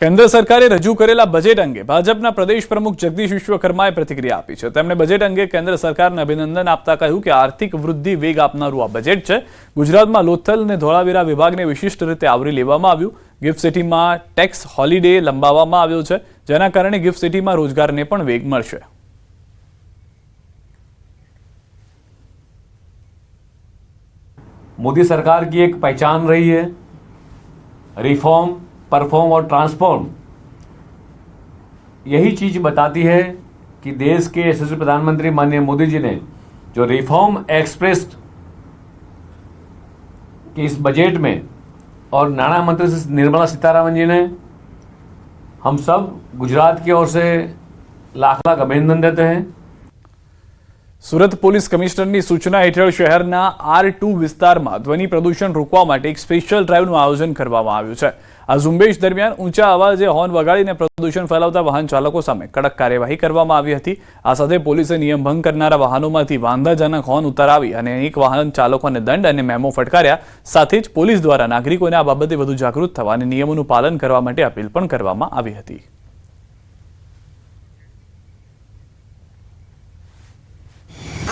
કેન્દ્ર સરકારે રજૂ કરેલા બજેટ અંગે ભાજપના પ્રદેશ પ્રમુખ જગદીશ વિશ્વકર્માએ પ્રતિક્રિયા આપી છે। તેમણે બજેટ અંગે કેન્દ્ર સરકારને અભિનંદન આપતા કહ્યું કે આર્થિક વૃદ્ધિ વેગ આપનારું આ બજેટ છે। ગુજરાતમાં લોથલ અને ધોળાવીરા વિભાગને વિશિષ્ટ રીતે આવરી લેવામાં આવ્યું। ગિફ્ટ સિટીમાં ટેક્સ હોલિડે લંબાવવામાં આવ્યો છે, જેના કારણે ગિફ્ટ સિટીમાં રોજગારને પણ વેગ મળશે। मोदी सरकार की एक पहचान रही है रिफॉर्म, परफॉर्म और ट्रांसफॉर्म। यही चीज बताती है कि देश के यशस्वी प्रधानमंत्री माननीय मोदी जी ने जो रिफॉर्म एक्सप्रेस के इस बजट में और नाणा मंत्री निर्मला सीतारामन जी ने हम सब गुजरात की ओर से लाख लाख अभिनंदन देते हैं। સુરત પોલીસ કમિશનરની સૂચના હેઠળ શહેરના R2 વિસ્તારમાં ધ્વનિ પ્રદૂષણ રોકવા માટે એક સ્પેશિયલ ડ્રાઈવનું આયોજન કરવામાં આવ્યું છે। આ ઝુંબેશ દરમિયાન ઊંચા અવાજે હોર્ન વગાડીને પ્રદૂષણ ફેલાવતા વાહન ચાલકો સામે કડક કાર્યવાહી કરવામાં આવી હતી। આ સાથે પોલીસે નિયમ ભંગ કરનારા વાહનોમાંથી વાંધાજનક હોર્ન ઉતારાવી અને અનેક વાહન ચાલકોને દંડ અને મેમો ફટકાર્યા। સાથે જ પોલીસ દ્વારા નાગરિકોને આ બાબતે વધુ જાગૃત થવા અને નિયમોનું પાલન કરવા માટે અપીલ પણ કરવામાં આવી હતી।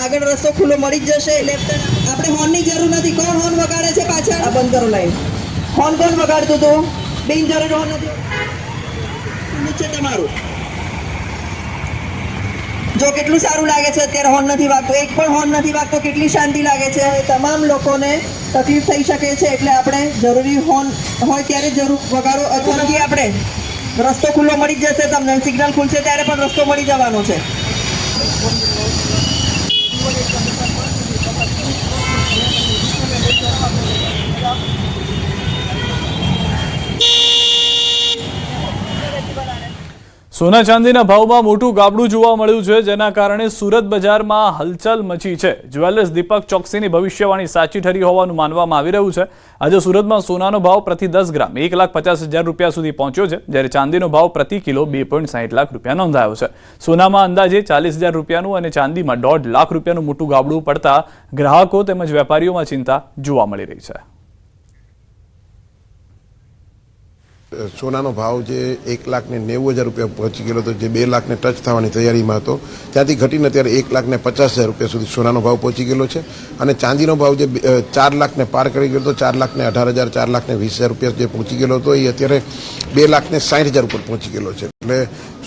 આગળ રસ્તો ખુલ્લો મળી જશે એટલે આપણે હોર્નની જરૂર નથી। કોણ હોર્ન વગાડે છે પાછળ? આ બંધ કરો લાઈન। હોર્ન કોણ વગાડતું હતું? બિનજરૂરી હોર્ન નથી નીચે તમારું। જો કેટલું સારું લાગે છે અત્યારે હોર્ન નથી વાગતો, એક પણ હોર્ન નથી વાગતો, કેટલી શાંતિ લાગે છે। તમામ લોકોને તકલીફ થઈ શકે છે એટલે આપણે જરૂરી હોર્ન હોય ત્યારે જરૂર વગાડો અથવા નથી। આપણે રસ્તો ખુલ્લો મળી જશે તમને, સિગ્નલ ખુલશે ત્યારે પણ રસ્તો મળી જવાનો છે। સોના ચાંદીના ભાવમાં મોટું ગાબડું જોવા મળ્યું છે, જેના કારણે સુરત બજારમાં હલચલ મચી છે। જ્વેલર્સ દીપક ચોકસીની ભવિષ્યવાણી સાચી ઠરી હોવાનું માનવામાં આવી રહ્યું છે। આજે સુરતમાં સોનાનો ભાવ પ્રતિ 10 ગ્રામ 1,50,000 રૂપિયા સુધી પહોંચ્યો છે, જ્યારે ચાંદીનો ભાવ પ્રતિ કિલો 2.60 લાખ રૂપિયા નોંધાયો છે। સોનામાં અંદાજે 40,000 રૂપિયાનું અને ચાંદીમાં 1.5 લાખ રૂપિયાનું મોટું ગાબડું પડતા ગ્રાહકો તેમજ વેપારીઓમાં ચિંતા જોવા મળી રહી છે। સોનાનો ભાવ જે 1,90,000 રૂપિયા પહોંચી ગયેલો હતો, જે 2 લાખને ટચ થવાની તૈયારીમાં હતો, ત્યાંથી ઘટીને અત્યારે 1,50,000 રૂપિયા સુધી સોનાનો ભાવ પહોંચી ગયેલો છે। અને ચાંદીનો ભાવ જે 4 લાખને પાર કરી ગયો હતો, 4,18,000, 4,20,000 રૂપિયા જે પહોંચી ગયેલો હતો, એ અત્યારે 2,60,000 ઉપર પહોંચી ગયેલો છે। એટલે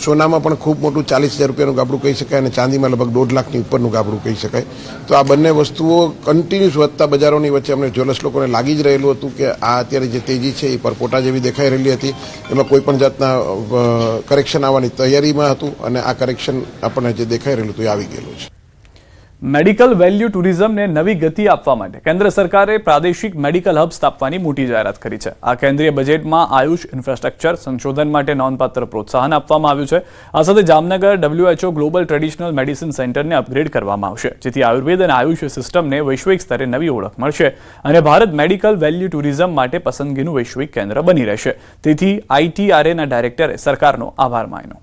સોનામાં પણ ખૂબ મોટું 40,000 રૂપિયાનું ગાબડું કહી શકાય અને ચાંદીમાં લગભગ 1.5 લાખની ઉપરનું ગાબડું કહી શકાય। તો આ બંને વસ્તુઓ કન્ટિન્યુઅસ વધતા બજારોની વચ્ચે અમને જ્વેલર્સ લોકોને લાગી જ રહેલું હતું કે આ અત્યારે જે તેજી છે એ પરપોટા જેવી દેખાઈ રહેલી હતી। એમાં કોઈ પણ જાતના કરેક્શન આવવાની તૈયારીમાં હતું અને આ કરેક્શન આપણને જે દેખાઈ રહેલું હતું એ આવી ગયેલું છે। મેડિકલ વેલ્યુ ટુરિઝમને નવી ગતિ આપવા માટે કેન્દ્ર સરકારે પ્રાદેશિક મેડિકલ હબ સ્થાપવાની મોટી જાહેરાત કરી છે। આ કેન્દ્રીય બજેટમાં આયુષ ઇન્ફ્રાસ્ટ્રક્ચર સંશોધન માટે નોંધપાત્ર પ્રોત્સાહન આપવામાં આવ્યું છે। આ સાથે Jamnagar WHO global traditional medicine સેન્ટરને અપગ્રેડ કરવામાં આવશે, જેથી આયુર્વેદ અને આયુષ સિસ્ટમને વૈશ્વિક સ્તરે નવી ઓળખ મળશે અને ભારત મેડિકલ વેલ્યુ ટુરિઝમ માટે પસંદગીનું વૈશ્વિક કેન્દ્ર બની રહેશે। તેથી ITRAના ડાયરેક્ટરે સરકારનો આભાર માન્યો।